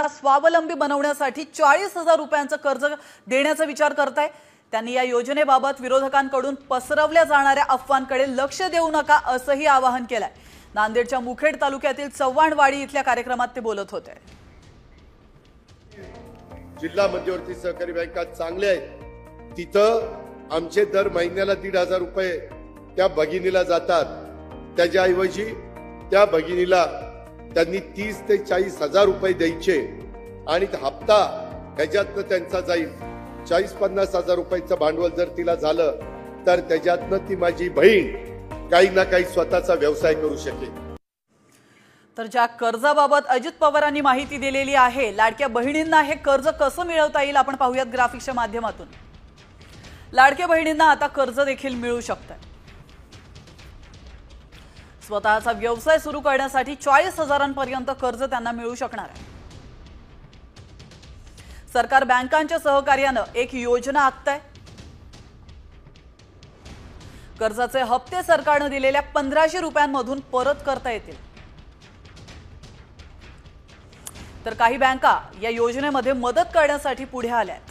स्वावलंबी बनवण्यासाठी 40,000 रुपयांचं कर्ज देण्याचा विचार करताय। त्यांनी या योजनेबाबत विरोधकांकडून पसरवल्या जाणाऱ्या अफवांकडे लक्ष देऊ नका असंही आवाहन केलंय। नांदेडच्या मुखेड तालुक्यातील चव्हाणवाडी इथल्या कार्यक्रमात ते बोलत होते। जिल्हा मध्यवर्ती सहकारी बँका चांगले आहेत, तिथं आमचे दर महिन्याला 1,500 रुपये त्या भगिनीला जातात। त्याच्याऐवजी त्या भगिनीला त्यांनी 30 ते 40,000 रुपये द्यायचे आणि हप्ता ह्याच्यातनं त्यांचा जाईल 40-50,000 रुपयाचं भांडवल जर तिला झालं तर त्याच्यातनं ती माझी बहीण काही ना काही स्वतःचा व्यवसाय करू शकेल। तर ज्या कर्जाबाबत अजित पवारांनी माहिती दिलेली आहे, लाडक्या बहिणींना हे कर्ज कसं मिळवता येईल आपण पाहूयात ग्राफिक्सच्या माध्यमातून। लाडक्या बहिणींना आता कर्ज देखील मिळू शकतं। स्वतःचा व्यवसाय सुरू करण्यासाठी 40,000 पर्यंत कर्ज त्यांना मिळू शकणार आहे। सरकार बँकांच्या सहकार्यानं एक योजना आखतंय। कर्जाचे हप्ते सरकारने दिलेल्या 1,500 रुपयांमधून परत करता येतील। तर काही बँका या योजनेमध्ये मदत करण्यासाठी पुढे आल्या आहेत।